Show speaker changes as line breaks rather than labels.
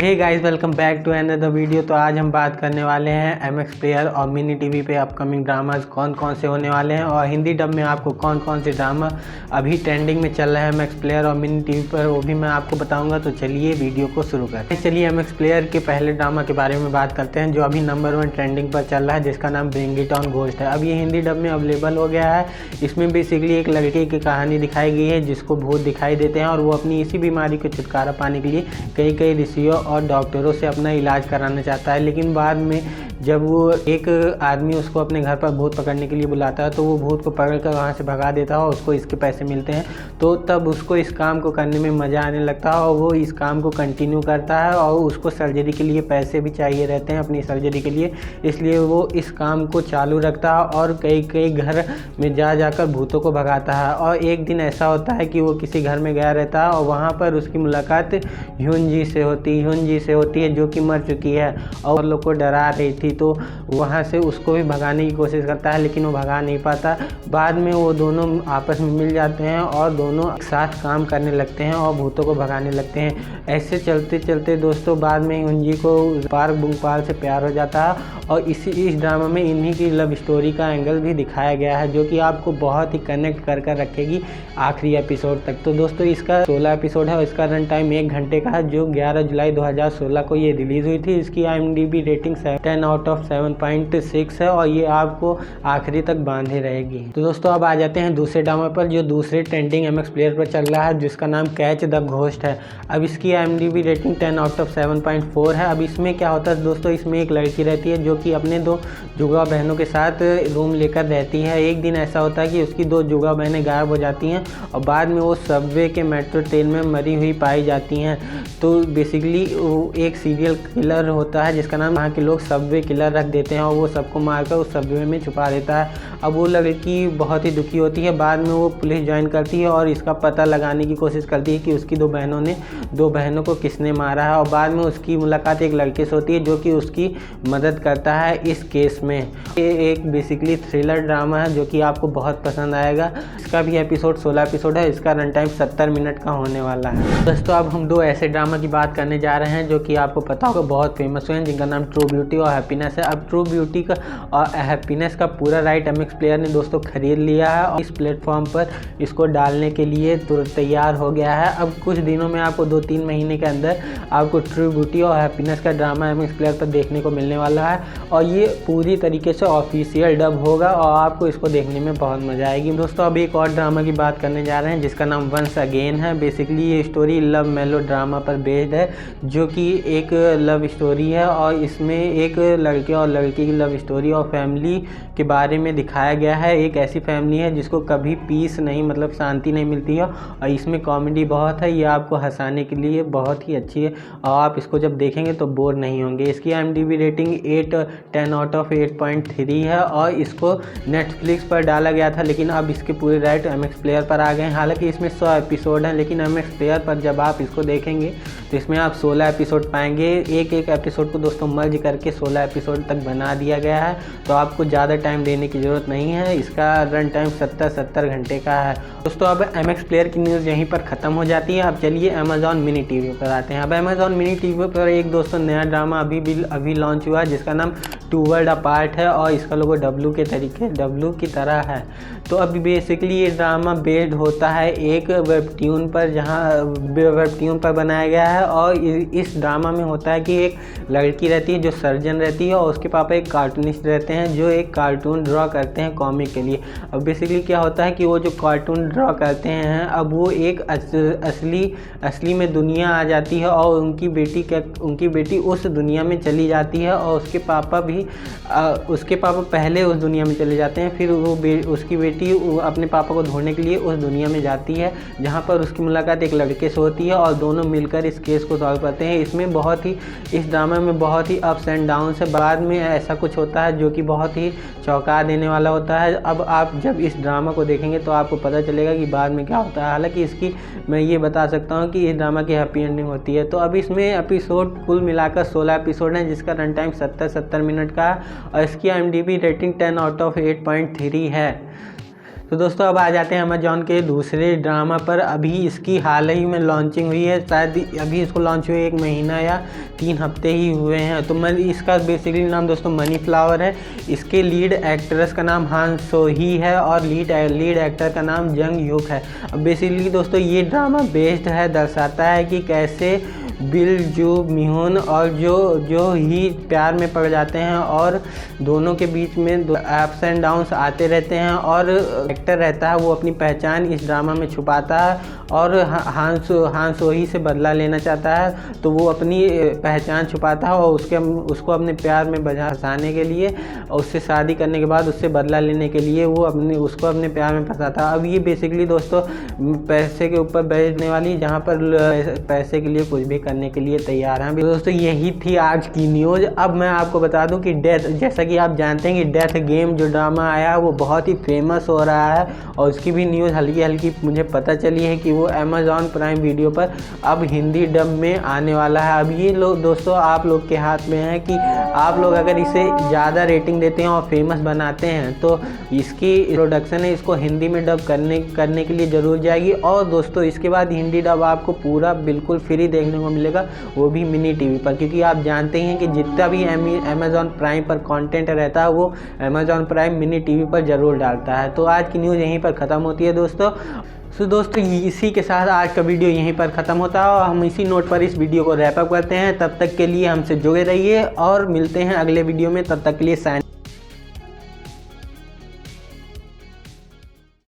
Hey guys, welcome back to another video. तो आज हम बात करने वाले हैं एमएक्स प्लेयर और मिनी टीवी पे अपकमिंग ड्रामाज कौन कौन से होने वाले हैं और हिंदी डब में आपको कौन कौन से ड्रामा अभी ट्रेंडिंग में चल रहे हैं एमएक्स प्लेयर और मिनी टीवी पर, वो भी मैं आपको बताऊंगा। तो चलिए वीडियो को शुरू करते हैं। चलिए एमएक्स प्लेयर के पहले ड्रामा के बारे में बात करते हैं जो अभी नंबर 1 ट्रेंडिंग पर चल रहा है, जिसका नाम ब्रिंग इट ऑन घोस्ट है। अब ये हिंदी डब में अवेलेबल हो गया है। इसमें बेसिकली एक लड़के की कहानी दिखाई गई है जिसको भूत दिखाई देते हैं और वो अपनी इसी बीमारी को छुटकारा पाने के लिए कई ऋषियों और डॉक्टरों से अपना इलाज कराना चाहता है। लेकिन बाद में जब वो एक आदमी उसको अपने घर पर भूत पकड़ने के लिए बुलाता है तो वो भूत को पकड़ कर वहाँ से भगा देता है और उसको इसके पैसे मिलते हैं। तो तब उसको इस काम को करने में मज़ा आने लगता है और वो इस काम को कंटिन्यू करता है और उसको सर्जरी के लिए पैसे भी चाहिए रहते हैं अपनी सर्जरी के लिए, इसलिए वो इस काम को चालू रखता है और कई घर में जाकर भूतों को भगाता है। और एक दिन ऐसा होता है कि वो किसी घर में गया रहता है और वहाँ पर उसकी मुलाकात ह्यून जी से होती है जो कि मर चुकी है और लोग को डरा रही थी। तो वहाँ से उसको भी भगाने की कोशिश करता है लेकिन वो भगा नहीं पाता। बाद में वो दोनों आपस में मिल जाते हैं और दोनों एक साथ काम करने लगते हैं और भूतों को भगाने लगते हैं। ऐसे चलते चलते दोस्तों बाद में ह्यून जी को पार्क बुंगपाल से प्यार हो जाता है और इस ड्रामा में इन्हीं की लव स्टोरी का एंगल भी दिखाया गया है जो कि आपको बहुत ही कनेक्ट कर रखेगी आखिरी एपिसोड तक। तो दोस्तों इसका 16 एपिसोड है और इसका रन टाइम 1 घंटे का है जो 11 जुलाई 2016 को ये रिलीज़ हुई थी। इसकी IMDb रेटिंग 10 आउट ऑफ 7.6 है और ये आपको आखिरी तक बांधे रहेगी। तो दोस्तों अब आ जाते हैं दूसरे ड्रामा पर जो दूसरे ट्रेंडिंग एमएक्स प्लेयर पर चल रहा है जिसका नाम कैच द घोस्ट है। अब इसकी IMDb रेटिंग 10 आउट ऑफ 7.4 है। अब इसमें क्या होता है दोस्तों, इसमें एक लड़की रहती है जो कि अपने 2 जुड़वा बहनों के साथ रूम लेकर रहती है। एक दिन ऐसा होता है कि उसकी 2 जुड़वा बहनें गायब हो जाती हैं और बाद में वो सबवे के मेट्रो ट्रेन में मरी हुई पाई जाती हैं। तो बेसिकली वो एक सीरियल किलर होता है जिसका नाम वहाँ के लोग सबवे किलर रख देते हैं और वो सबको मारकर उस सबवे में छुपा देता है। अब वो लड़की बहुत ही दुखी होती है। बाद में वो पुलिस ज्वाइन करती है और इसका पता लगाने की कोशिश करती है कि उसकी 2 बहनों को किसने मारा है। और बाद में उसकी मुलाकात एक लड़के से होती है जो कि उसकी मदद करता है इस केस में। ये एक बेसिकली थ्रिलर ड्रामा है जो कि आपको बहुत पसंद आएगा। इसका भी 16 एपिसोड है। इसका रन टाइम 70 मिनट का होने वाला है। दोस्तों अब हम 2 ऐसे ड्रामा की बात करने जा रहे हैं जो कि आपको पता होगा बहुत फेमस हुए हैं, जिनका नाम ट्रू ब्यूटी और हैप्पीनेस है। अब ट्रू ब्यूटी का और हैप्पीनेस का पूरा राइट एमएक्स प्लेयर ने दोस्तों खरीद लिया है और इस प्लेटफॉर्म पर इसको डालने के लिए तुरंत तैयार हो गया है। अब कुछ दिनों में आपको 2-3 महीने के अंदर आपको ट्रू ब्यूटी और हैप्पीनेस का ड्रामा एमएक्स प्लेयर पर देखने को मिलने वाला है और ये पूरी तरीके से ऑफिशियल डब होगा और आपको इसको देखने में बहुत मजा आएगी। दोस्तों अब एक और ड्रामा की बात करने जा रहे हैं जिसका नाम वंस अगेन है। बेसिकली ये स्टोरी लव मेलो ड्रामा पर बेस्ड है जो कि एक लव स्टोरी है और इसमें एक लड़के और लड़की की लव स्टोरी और फैमिली के बारे में दिखाया गया है। एक ऐसी फैमिली है जिसको कभी पीस नहीं, मतलब शांति नहीं मिलती है और इसमें कॉमेडी बहुत है। ये आपको हंसाने के लिए बहुत ही अच्छी है और आप इसको जब देखेंगे तो बोर नहीं होंगे। इसकी IMDb रेटिंग 10 आउट ऑफ 8.3 है और इसको नेटफ्लिक्स पर डाला गया था लेकिन अब इसके पूरे राइट एमएक्स प्लेयर पर आ गए हैं। हालांकि इसमें 100 एपिसोड हैं लेकिन एमएक्स प्लेयर पर जब आप इसको देखेंगे तो इसमें आप 16 एपिसोड पाएंगे। एक एपिसोड को दोस्तों मर्ज करके 16 एपिसोड तक बना दिया गया है तो आपको ज़्यादा टाइम देने की ज़रूरत नहीं है। इसका रन टाइम 70 घंटे का है। दोस्तों अब एमएक्स प्लेयर की न्यूज़ यहीं पर ख़त्म हो जाती है। अब चलिए अमेजॉन मिनी टीवी पर आते हैं। अब अमेजॉन मिनी टीवी पर एक दोस्तों नया ड्रामा अभी लॉन्च हुआ है जिसका नाम टू वर्ल्ड अपार्ट है और इसका लोगो डब्लू की तरह है। तो अब बेसिकली ये ड्रामा बेस्ड होता है एक वेबट्यून पर, जहाँ वेबट्यून पर बनाया गया है और इस ड्रामा में होता है कि एक लड़की रहती है जो सर्जन रहती है और उसके पापा एक कार्टूनिस्ट रहते हैं जो एक कार्टून ड्रॉ करते हैं कॉमिक के लिए। अब बेसिकली क्या होता है कि वो जो कार्टून ड्रॉ करते हैं अब वो एक असली में दुनिया आ जाती है और उनकी बेटी उस दुनिया में चली जाती है और उसके पापा पहले उस दुनिया में चले जाते हैं। फिर उसकी बेटी अपने पापा को ढूंढने के लिए उस दुनिया में जाती है जहाँ पर उसकी मुलाकात एक लड़के से होती है और दोनों मिलकर इस केस को सॉल्व करते हैं। इस ड्रामा में बहुत ही अप्स एंड डाउन्स है। बाद में ऐसा कुछ होता है जो कि बहुत ही चौंका देने वाला होता है। अब आप जब इस ड्रामा को देखेंगे तो आपको पता चलेगा कि बाद में क्या होता है। हालांकि इसकी मैं ये बता सकता हूँ कि इस ड्रामा की हैप्पी एंडिंग होती है। तो अब इसमें एपिसोड कुल मिलाकर 16 एपिसोड हैं जिसका रन टाइम 70 मिनट का और इसकी IMDb रेटिंग 10 आउट ऑफ 8.3 है। तो दोस्तों अब आ जाते हैं अमेजॉन के दूसरे ड्रामा पर। अभी इसकी हाल ही में लॉन्चिंग हुई है, शायद अभी इसको लॉन्च हुए 1 महीना या 3 हफ्ते ही हुए हैं। तो इसका बेसिकली नाम दोस्तों मनी फ्लावर है। इसके लीड एक्ट्रेस का नाम हान सो ही है और लीड एक्टर का नाम जंग यूक है। अब बेसिकली दोस्तों ये ड्रामा बेस्ड है, दर्शाता है कि कैसे बिल जो मिहोन और जो ही प्यार में पड़ जाते हैं और दोनों के बीच में अप्स एंड डाउन्स आते रहते हैं। और एक्टर रहता है वो अपनी पहचान इस ड्रामा में छुपाता है और हान सोही से बदला लेना चाहता है। तो वो अपनी पहचान छुपाता है और उसको अपने प्यार में फंसाने के लिए और उससे शादी करने के बाद उससे बदला लेने के लिए वो उसको अपने प्यार में फंसाता है। अब ये बेसिकली दोस्तों पैसे के ऊपर बेचने वाली, जहाँ पर पैसे के लिए कुछ भी करने के लिए तैयार हैं। दोस्तों यही थी आज की न्यूज़। अब मैं आपको बता दूं कि जैसा कि आप जानते हैं कि डेथ गेम जो ड्रामा आया वो बहुत ही फेमस हो रहा है और उसकी भी न्यूज़ हल्की हल्की मुझे पता चली है कि वो अमेजॉन प्राइम वीडियो पर अब हिंदी डब में आने वाला है। अब ये लोग दोस्तों आप लोग के हाथ में है कि आप लोग अगर इसे ज़्यादा रेटिंग देते हैं और फेमस बनाते हैं तो इसकी प्रोडक्शन है इसको हिंदी में डब करने के लिए ज़रूर जाएगी। और दोस्तों इसके बाद हिंदी डब आपको पूरा बिल्कुल फ्री देखने को मिलेगा, वो भी मिनी टीवी पर। क्योंकि आप जानते हैं कि जितना भी अमेजॉन प्राइम पर कंटेंट रहता है वो अमेजॉन प्राइम मिनी टीवी पर ज़रूर डालता है। तो आज की न्यूज़ यहीं पर ख़त्म होती है दोस्तों। तो दोस्तों इसी के साथ आज का वीडियो यहीं पर ख़त्म होता है और हम इसी नोट पर इस वीडियो को रैप अप करते हैं। तब तक के लिए हमसे जुड़े रहिए और मिलते हैं अगले वीडियो में। तब तक के लिए साइन